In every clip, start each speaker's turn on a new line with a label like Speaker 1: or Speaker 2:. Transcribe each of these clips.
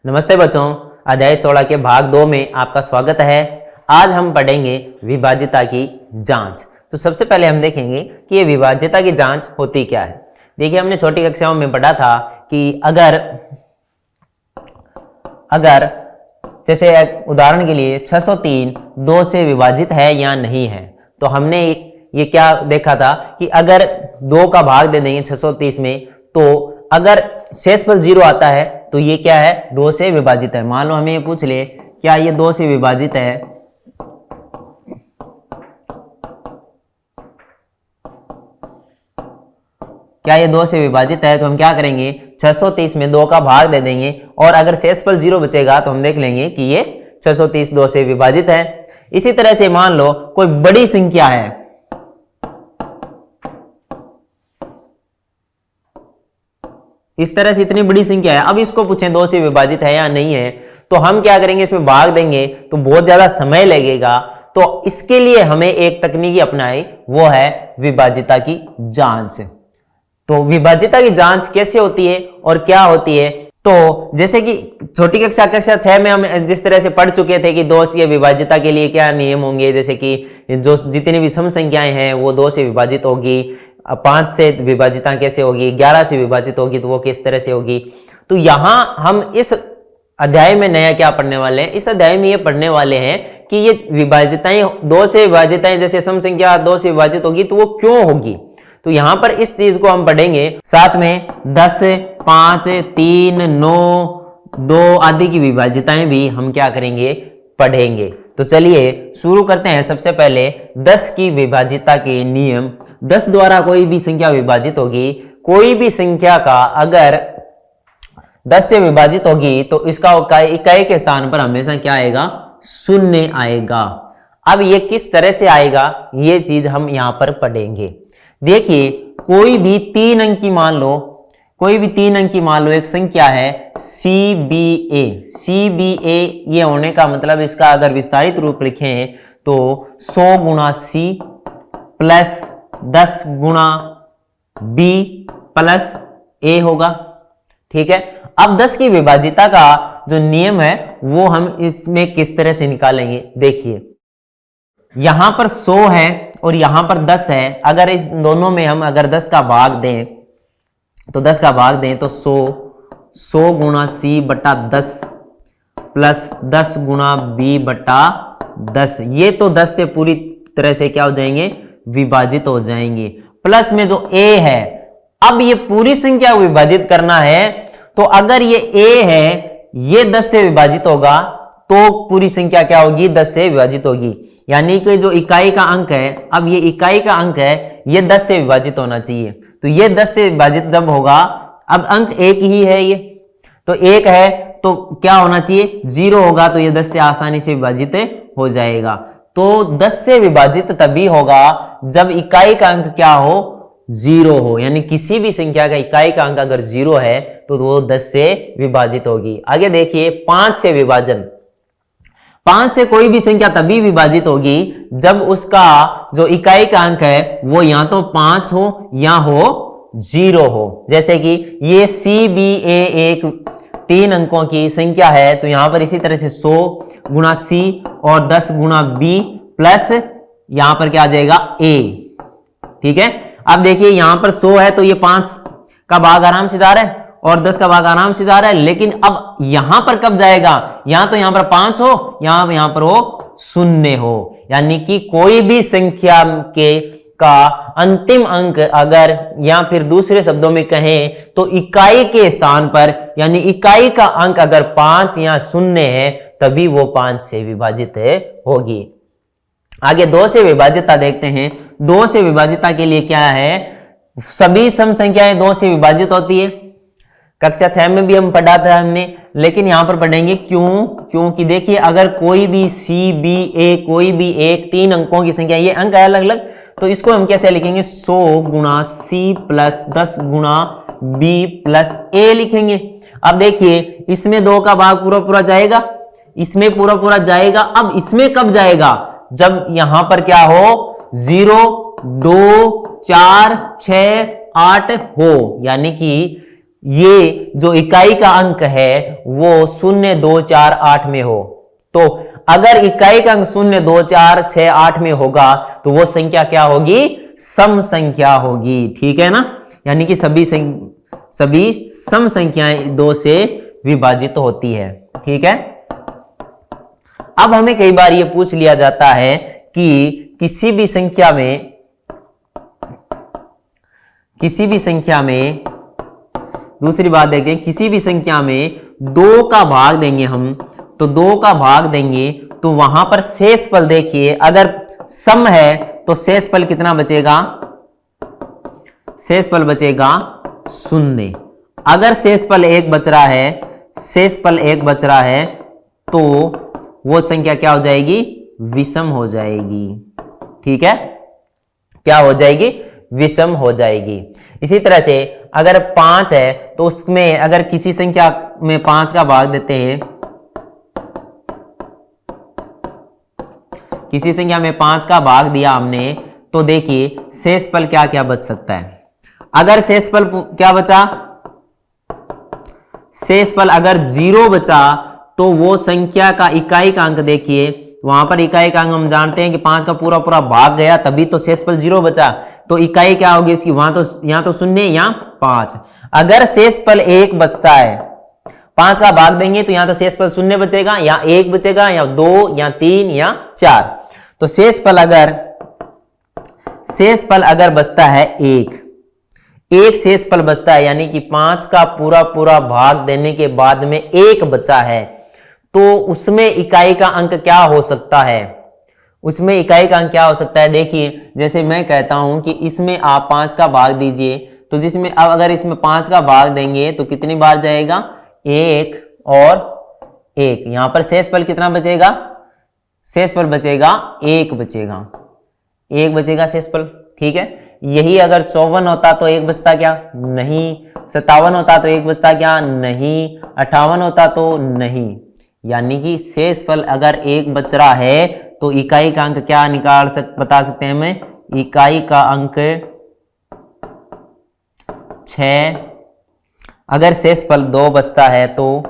Speaker 1: नमस्ते बच्चों, अध्याय 16 के भाग 2 में आपका स्वागत है। आज हम पढ़ेंगे विभाज्यता की जांच। तो सबसे पहले हम देखेंगे कि ये विभाज्यता की जांच होती क्या है। देखिए, हमने छोटी कक्षाओं में पढ़ा था कि अगर जैसे उदाहरण के लिए 603 2 से विभाजित है या नहीं है, तो हमने ये क्या देखा था कि अगर 2 का भाग दे देंगे 630 में, तो अगर शेषफल 0 आता है तो ये क्या है, 2 से विभाजित है। मान लो हमें ये पूछ ले क्या ये 2 से विभाजित है, क्या ये 2 से विभाजित है, तो हम क्या करेंगे 630 में 2 का भाग दे देंगे और अगर शेषफल 0 बचेगा तो हम देख लेंगे कि ये 630 2 से विभाजित है। इसी तरह से मान लो कोई बड़ी संख्या है, इस तरह से इतनी बड़ी संख्या है, अब इसको पूछें 2 से विभाजित है या नहीं है, तो हम क्या करेंगे, इसमें भाग देंगे तो बहुत ज्यादा समय लगेगा। तो इसके लिए हमें एक तकनीकी अपनाई, वो है विभाज्यता की जांच। तो विभाज्यता की जांच कैसे होती है और क्या होती है, तो जैसे कि छोटी कक्षा 6 में हम जिस तरह से पढ़ चुके थे कि 2 से विभाज्यता के लिए क्या नियम होंगे, जैसे कि जो जितनी भी सम संख्याएं हैं वो 2 से विभाजित होगी, 5 से विभाजिता कैसे होगी, 11 से विभाजित होगी तो वो किस तरह से होगी। तो यहां हम इस अध्याय में नया क्या पढ़ने वाले हैं, इस अध्याय में ये पढ़ने वाले हैं कि ये विभाजिताएं 2 से विभाजिताएं, जैसे सम संख्या 2 से विभाजित होगी तो वो क्यों होगी। तो यहां पर इस चीज को हम पढ़ेंगे, साथ में 10, 5, 3, 9, 2 आदि की विभाजिताएं भी हम क्या करेंगे, पढ़ेंगे। तो चलिए शुरू करते हैं। सबसे पहले 10 की विभाज्यता के नियम। 10 द्वारा कोई भी संख्या विभाजित होगी, कोई भी संख्या का अगर 10 से विभाजित होगी तो इसका इकाई के स्थान पर हमेशा क्या आएगा, 0 आएगा। अब ये किस तरह से आएगा, ये चीज हम यहां पर पढ़ेंगे। देखिए, कोई भी 3 अंकी मान लो, एक संख्या है CBA। CBA ये होने का मतलब, इसका अगर विस्तारित रूप लिखें तो 100 गुणा C प्लस 10 गुणा B प्लस A होगा। ठीक है, अब 10 की विभाज्यता का जो नियम है वो हम इसमें किस तरह से निकालेंगे। देखिए, यहां पर 100 है और यहां पर 10 है, अगर इस दोनों में हम अगर 10 का भाग दें तो 100 गुणा C बटा 10 प्लस 10 गुणा B बटा 10, ये तो 10 से पूरी तरह से क्या हो जाएंगे, विभाजित हो जाएंगे। प्लस में जो A है, अब ये पूरी संख्या विभाजित करना है, तो अगर ये A है, ये 10 से विभाजित होगा तो पूरी संख्या क्या होगी, 10 से विभाजित होगी। यानी कि जो इकाई का अंक है, अब ये इकाई का अंक है, ये 10 से विभाजित होना चाहिए। तो ये 10 से विभाजित जब होगा, अब अंक 1 ही है, ये तो 1 है तो क्या होना चाहिए, 0 होगा, तो ये 10 से आसानी से विभाजित हो जाएगा। तो 10 से विभाजित तभी होगा जब इकाई का अंक क्या हो, 0 हो। यानी किसी भी संख्या का इकाई का अंक अगर 0 है तो वो 10 से विभाजित होगी। आगे देखिए, 5 से विभाजन। 5 से कोई भी संख्या तभी विभाजित होगी जब उसका जो इकाई का अंक है वो या तो 5 हो या हो 0 हो। जैसे कि ये CBA एक 3 अंकों की संख्या है, तो यहां पर इसी तरह से 100 गुणा C और 10 गुणा B प्लस यहां पर क्या आ जाएगा, A। ठीक है, अब देखिए यहां पर 100 है तो ये 5 का भाग आराम से जा रहा है और 10 का भाग आराम से जा रहा है, लेकिन अब यहां पर कब जाएगा, या तो यहां पर 5 हो या यहां पर हो 0 हो। यानी कि कोई भी संख्या का अंतिम अंक अगर, या फिर दूसरे शब्दों में कहें तो इकाई के स्थान पर, यानी इकाई का अंक अगर 5 या 0 है तभी वो 5 से विभाजित होगी। आगे 2 से विभाज्यता देखते हैं। 2 से विभाज्यता के लिए क्या है, सभी सम संख्याएं 2 से विभाजित होती है। कक्षा 6 में भी हम पढ़ा था हमने, लेकिन यहां पर पढ़ेंगे क्योंकि देखिए, अगर कोई भी CBA कोई भी एक 3 अंकों की संख्या, ये अंक है अलग अलग, तो इसको हम कैसे लिखेंगे, 100 गुणा C प्लस 10 गुणा B प्लस A लिखेंगे। अब देखिए, इसमें 2 का भाग पूरा जाएगा, इसमें पूरा जाएगा। अब इसमें कब जाएगा, जब यहां पर क्या हो, 0, 2, 4, 6, 8 हो। यानी कि ये जो इकाई का अंक है वो 0, 2, 4, 8 में हो, तो अगर इकाई का अंक 0, 2, 4, 6, 8 में होगा तो वो संख्या क्या होगी? सम संख्या होगी। ठीक है ना, यानी कि सभी सम संख्याएं 2 से विभाजित होती है। ठीक है, अब हमें कई बार ये पूछ लिया जाता है कि किसी भी संख्या में दूसरी बात देखें, किसी भी संख्या में 2 का भाग देंगे हम, तो 2 का भाग देंगे तो वहां पर शेषफल देखिए, अगर सम है तो शेषफल कितना बचेगा? शेषफल बचेगा 0। अगर शेषफल 1 बच रहा है तो वो संख्या क्या हो जाएगी? विषम हो जाएगी। ठीक है, क्या हो जाएगी? विषम हो जाएगी। इसी तरह से अगर 5 है तो उसमें अगर किसी संख्या में 5 का भाग देते हैं, किसी संख्या में 5 का भाग दिया हमने, तो देखिए शेषफल क्या क्या बच सकता है। अगर शेषफल क्या बचा? शेषफल अगर 0 बचा तो वो संख्या का इकाई का अंक देखिए, वहां पर इकाई का अंक हम जानते हैं कि 5 का पूरा पूरा भाग गया तभी तो शेषफल 0 बचा, तो इकाई क्या होगी इसकी? वहां तो यहां तो 0, यहां 5। अगर शेषफल 1 बचता है, 5 का भाग देंगे तो यहां तो शेषफल 0 बचेगा, या 1 बचेगा, या 2, या 3, या 4। तो शेषफल अगर बचता है 1 शेषफल बचता है, यानी कि 5 का पूरा पूरा भाग देने के बाद में 1 बचा है, तो उसमें इकाई का अंक क्या हो सकता है? उसमें इकाई का अंक क्या हो सकता है? देखिए, जैसे मैं कहता हूं कि इसमें आप 5 का भाग दीजिए, तो जिसमें अब अगर इसमें 5 का भाग देंगे तो कितनी बार जाएगा? 1 और 1। यहां पर शेषफल कितना बचेगा? शेषफल बचेगा 1 बचेगा शेषफल। ठीक है, यही अगर 54 होता तो 1 बचता क्या? नहीं। 57 होता तो 1 बचता क्या? नहीं। 58 होता तो नहीं। यानी कि शेषफल अगर 1 बच रहा है तो इकाई का अंक क्या बता सकते हैं हमें? इकाई का अंक 6। अगर शेषफल 2 बचता है तो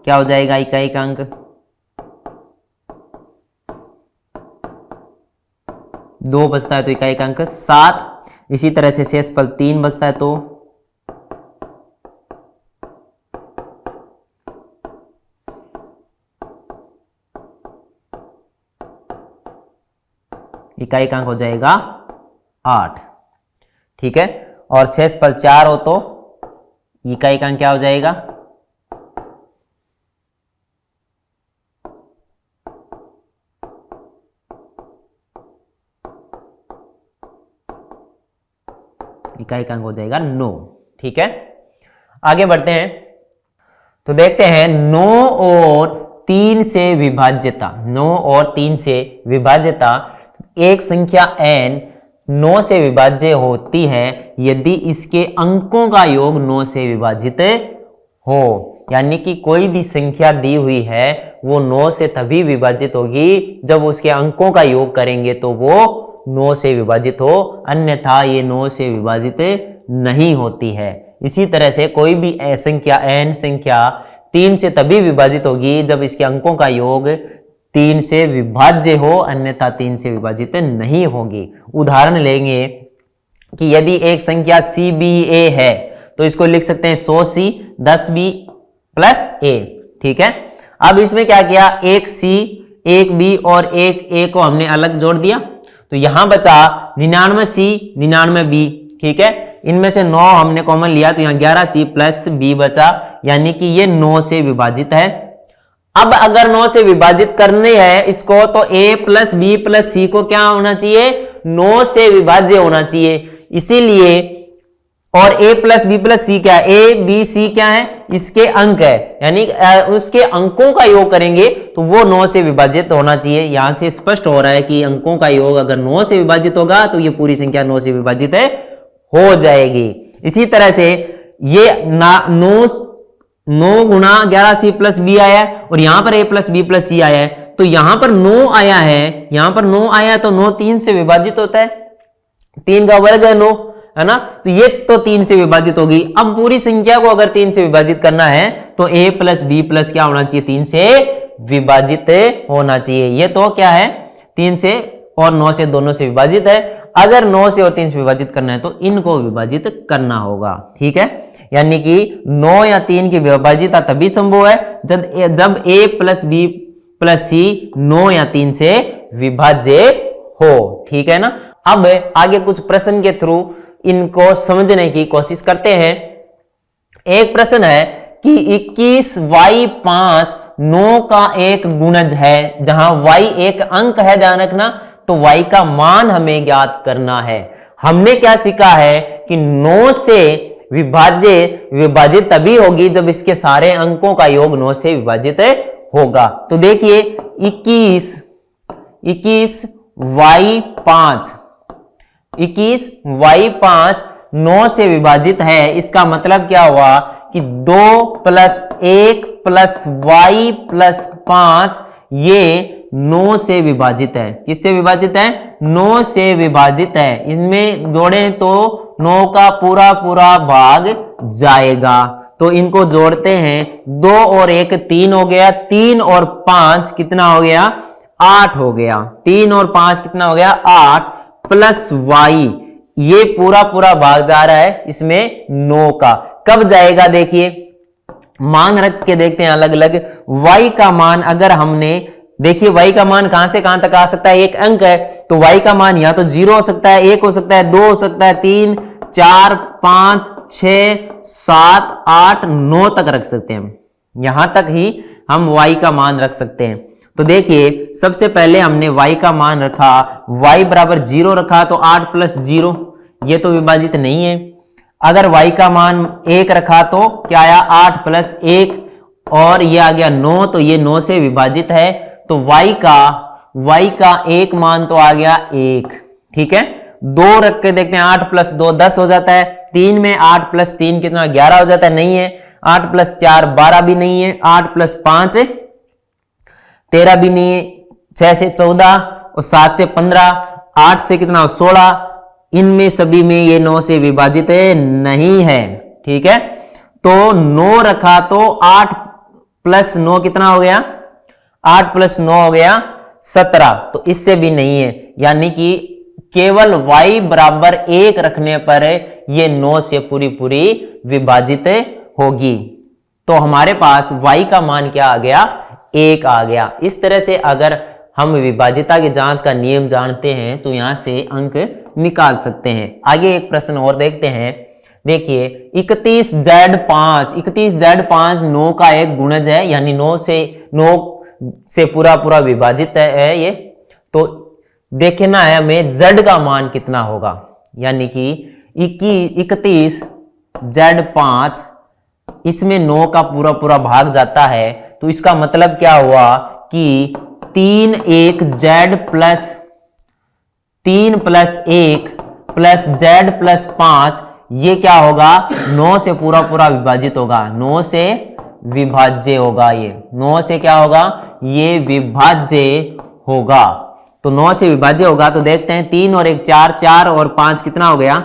Speaker 1: क्या हो जाएगा इकाई का अंक? 2 बचता है तो इकाई का अंक 7। इसी तरह से शेषफल 3 बचता है तो इकाई का अंक हो जाएगा 8। ठीक है, और शेषफल 4 हो तो इकाई का अंक क्या हो जाएगा? इकाई का अंक हो जाएगा 9। ठीक है, आगे बढ़ते हैं तो देखते हैं 9 और 3 से विभाज्यता। 9 और 3 से विभाज्यता, एक संख्या n 9 से विभाज्य होती है यदि इसके अंकों का योग 9 से विभाजित हो। यानी कि कोई भी संख्या दी हुई है वो 9 से तभी विभाजित होगी जब उसके अंकों का योग करेंगे तो वो 9 से विभाजित हो, अन्यथा ये 9 से विभाजित नहीं होती है। इसी तरह से कोई भी संख्या n संख्या 3 से तभी विभाजित होगी जब इसके अंकों का योग 3 से विभाज्य हो, अन्यथा 3 से विभाजित नहीं होगी। उदाहरण लेंगे कि यदि एक संख्या CBA है तो इसको लिख सकते हैं 100C 10B प्लस A। ठीक है, अब इसमें क्या किया? एक C, एक B और एक A को हमने अलग जोड़ दिया, तो यहां बचा 99C 99B। ठीक है, इनमें से 9 हमने कॉमन लिया तो यहां 11C प्लस B बचा, यानी कि ये 9 से विभाजित है। अब अगर 9 से विभाजित करनी है इसको तो A plus B plus C को क्या होना चाहिए? 9 से विभाज्य होना चाहिए। इसीलिए, और A plus B plus C क्या है? A B C क्या है? इसके अंक है, यानी उसके अंकों का योग करेंगे तो वो 9 से विभाजित होना चाहिए। यहां से स्पष्ट हो रहा है कि अंकों का योग अगर 9 से विभाजित होगा तो ये पूरी संख्या 9 से विभाजित हो जाएगी। इसी तरह से ये 9 गुणा 11C प्लस B आया है और यहां पर A plus B plus C आया है, तो यहां पर 9 आया है, यहां पर 9 आया है तो 9 3 से विभाजित होता है। 3 का वर्ग है 9, है ना, तो ये तो 3 से विभाजित होगी। अब पूरी संख्या को अगर 3 से विभाजित करना है तो a प्लस बी प्लस क्या होना चाहिए, 3 से विभाजित होना चाहिए। ये तो क्या है, 3 से और 9 से दोनों से विभाजित है। अगर 9 से और 3 से विभाजित करना है तो इनको विभाजित करना होगा, ठीक है। यानी कि 9 या 3 की विभाजिता तभी संभव है जब a प्लस बी प्लस सी 9 या 3 से विभाज्य हो, ठीक है ना। अब आगे कुछ प्रश्न के थ्रू इनको समझने की कोशिश करते हैं। एक प्रश्न है कि 21y5 9 का एक गुणज है, जहां y एक अंक है, ध्यान रखना, तो y का मान हमें ज्ञात करना है। हमने क्या सीखा है कि 9 से विभाजित तभी होगी जब इसके सारे अंकों का योग 9 से विभाजित होगा। तो देखिए 21y5 9 से विभाजित है, इसका मतलब क्या हुआ कि 2 प्लस 1 प्लस y प्लस 5 ये 9 से विभाजित है। किससे विभाजित है, 9 से विभाजित है। इनमें जोड़ें तो 9 का पूरा पूरा भाग जाएगा। तो इनको जोड़ते हैं, 2 और 1 3 हो गया, 3 और 5 कितना हो गया, 8 हो गया। 3 और 5 कितना हो गया, 8 प्लस y, ये पूरा पूरा भाग जा रहा है इसमें 9 का। कब जाएगा, देखिए मान रख के देखते हैं अलग अलग। y का मान अगर हमने, देखिए y का मान कहां से कहां तक आ सकता है, एक अंक है तो y का मान या तो 0 हो सकता है, 1 हो सकता है, 2 हो सकता है, 3 4 5 6 7 8 9 तक रख सकते हैं। यहां तक ही हम y का मान रख सकते हैं। तो देखिए सबसे पहले हमने y का मान रखा, y बराबर 0 रखा, तो 8 प्लस 0 ये तो विभाजित नहीं है। अगर y का मान 1 रखा तो क्या आया, 8 प्लस 1 और ये आ गया 9, तो ये 9 से विभाजित है। तो y का एक मान तो आ गया 1, ठीक है। 2 रख के देखते हैं, 8 प्लस 2 10 हो जाता है। 3 में 8 प्लस 3 कितना, 11 हो जाता है, नहीं है। 8 प्लस 4 12 भी नहीं है। 8 प्लस 5 13 भी नहीं है। 6 से 14 और 7 से 15, 8 से कितना 16, इनमें सभी में ये 9 से विभाजित नहीं है, ठीक है। तो 9 रखा तो 8 प्लस 9 कितना हो गया, 8 प्लस 9 हो गया 17, तो इससे भी नहीं है। यानी कि केवल y बराबर 1 रखने पर ये 9 से पूरी पूरी विभाजित होगी। तो हमारे पास y का मान क्या आ गया, 1 आ गया। इस तरह से अगर हम विभाजिता की जांच का नियम जानते हैं तो यहां से अंक निकाल सकते हैं। आगे एक प्रश्न और देखते हैं। देखिए 31z5 9 का एक गुणज है, यानी 9 से पूरा पूरा विभाजित है ये। तो देखना है हमें z का मान कितना होगा, यानी कि 31z5 इसमें 9 का पूरा पूरा भाग जाता है। तो इसका मतलब क्या हुआ कि 3 प्लस 1 प्लस z प्लस 5 ये क्या होगा, 9 से पूरा पूरा विभाजित होगा, 9 से विभाज्य होगा। ये 9 से क्या होगा, ये विभाज्य होगा। तो 9 से विभाज्य होगा। तो देखते हैं 3 और 1 4, 4 और 5 कितना हो गया,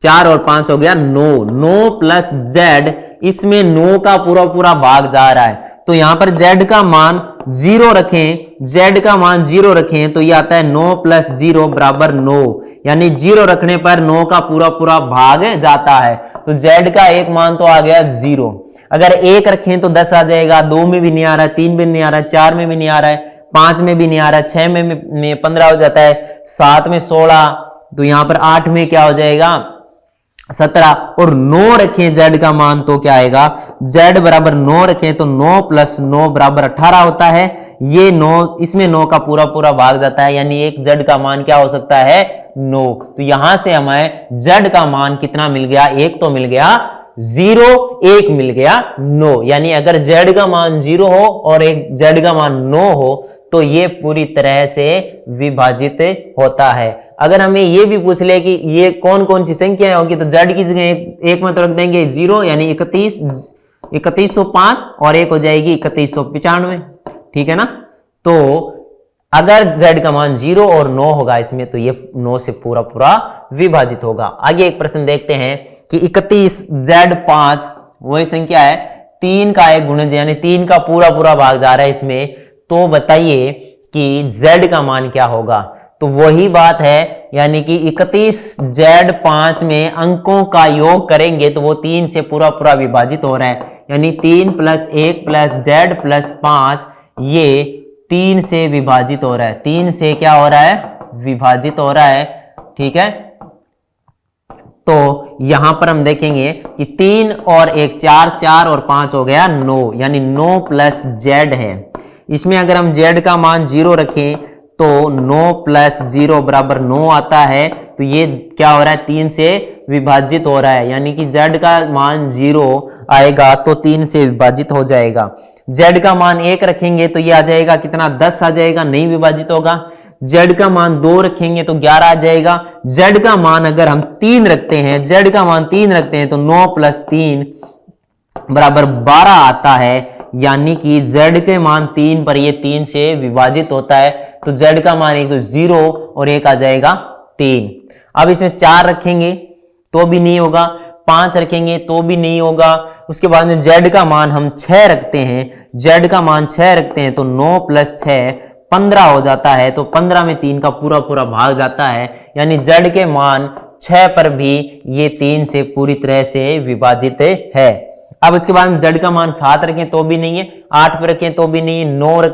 Speaker 1: 4 और 5 हो गया 9। 9 प्लस z, इसमें 9 का पूरा पूरा भाग जा रहा है। तो यहां पर z का मान 0 रखें, z का मान 0 रखें तो ये आता है 9 प्लस 0 बराबर 9, यानी 0 रखने पर 9 का पूरा पूरा भाग जाता है। तो z का एक मान तो आ गया 0। अगर 1 रखें तो 10 आ जाएगा, 2 में भी नहीं आ रहा है, 3 में नहीं आ रहा है, 4 में भी नहीं आ रहा है, 5 में भी नहीं आ रहा है, 6 में 15 हो जाता है, 7 में 16, तो यहां पर 8 में क्या हो जाएगा 17, और 9 रखें z का मान तो क्या आएगा, z बराबर 9 रखें तो 9 प्लस 9 बराबर 18 होता है। ये 9, इसमें 9 का पूरा पूरा भाग जाता है, यानी एक z का मान क्या हो सकता है 9। तो यहां से हमें z का मान कितना मिल गया, एक तो मिल गया 0, एक मिल गया 9। यानी अगर z का मान 0 हो और एक z का मान 9 हो तो ये पूरी तरह से विभाजित होता है। अगर हमें ये भी पूछ ले कि ये कौन कौन सी संख्याएं होगी तो z की जगह एक में तो रख देंगे 0, यानी 3105, और एक हो जाएगी 3195, ठीक है ना। तो अगर z का मान 0 और 9 होगा इसमें, तो ये 9 से पूरा पूरा विभाजित होगा। आगे एक प्रश्न देखते हैं कि 31 z5 वही संख्या है, 3 का एक गुणज यानी 3 का पूरा पूरा भाग जा रहा है इसमें, तो बताइए कि z का मान क्या होगा। तो वही बात है, यानी कि 31 z5 में अंकों का योग करेंगे तो वो 3 से पूरा पूरा विभाजित हो रहा है, यानी 3 + 1 + z + 5 ये 3 से विभाजित हो रहा है। 3 से क्या हो रहा है, विभाजित हो रहा है। ठीक है, तो यहां पर हम देखेंगे कि 3 और 1 4, 4 और 5 हो गया 9, यानी 9 + z है। इसमें अगर हम z का मान 0 रखें तो 9 + 0 = 9 आता है, तो ये क्या हो रहा है, 3 से विभाजित हो रहा है, यानी कि z का मान 0 आएगा तो 3 से विभाजित हो जाएगा। z का मान 1 रखेंगे तो ये आ जाएगा कितना, 10 आ जाएगा, नहीं विभाजित होगा। z का मान 2 रखेंगे तो 11 आ जाएगा। z का मान अगर हम 3 रखते हैं, z का मान 3 रखते हैं तो 9 + 3 = 12 आता है, यानी कि z के मान 3 पर ये 3 से विभाजित होता है, तो z का मान एक तो 0 और 1 आ जाएगा 3। अब इसमें 4 रखेंगे तो भी नहीं होगा, 5 रखेंगे तो भी नहीं होगा। उसके बाद में z का मान हम 6 रखते हैं, z का मान 6 रखते हैं तो 9 + 6 15 हो जाता है, तो 15 में 3 का पूरा पूरा भाग जाता है, यानी z के मान 6 पर भी ये 3 से पूरी तरह से विभाजित है। अब उसके बाद z का मान 7 रखें तो भी नहीं है, 8 पर रखें तो भी नहीं है,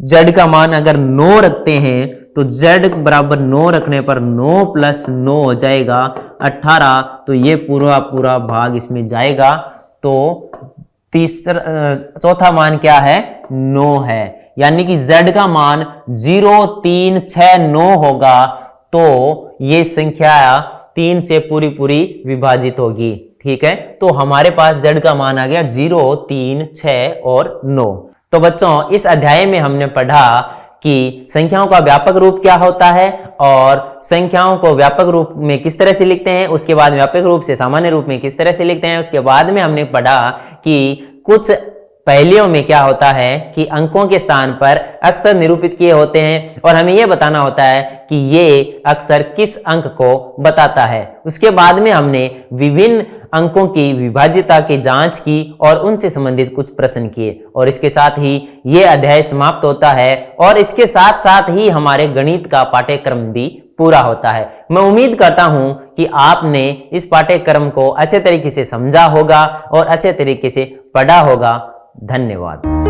Speaker 1: z का मान अगर 9 रखते हैं तो z = 9 रखने पर 9 + 9 हो जाएगा 18, तो ये पूरा पूरा भाग इसमें जाएगा। तो चौथा मान क्या है, 9 है, यानी कि z का मान 0 3 6 9 होगा, तो ये संख्या 3 से पूरी पूरी विभाजित होगी। ठीक है, तो हमारे पास z का मान आ गया 0 3 6 और 9। तो बच्चों, इस अध्याय में हमने पढ़ा कि संख्याओं का व्यापक रूप क्या होता है और संख्याओं को व्यापक रूप में किस तरह से लिखते हैं, उसके बाद व्यापक रूप से सामान्य रूप में किस तरह से लिखते हैं। उसके बाद में हमने पढ़ा कि कुछ पहेलियों में क्या होता है कि अंकों के स्थान पर अक्षर निरूपित किए होते हैं और हमें यह बताना होता है कि ये अक्षर किस अंक को बताता है। उसके बाद में हमने विभिन्न अंकों की विभाज्यता की जांच की और उनसे संबंधित कुछ प्रश्न किए, और इसके साथ ही ये अध्याय समाप्त होता है और इसके साथ साथ ही हमारे गणित का पाठ्यक्रम भी पूरा होता है। मैं उम्मीद करता हूं कि आपने इस पाठ्यक्रम को अच्छे तरीके से समझा होगा और अच्छे तरीके से पढ़ा होगा। धन्यवाद।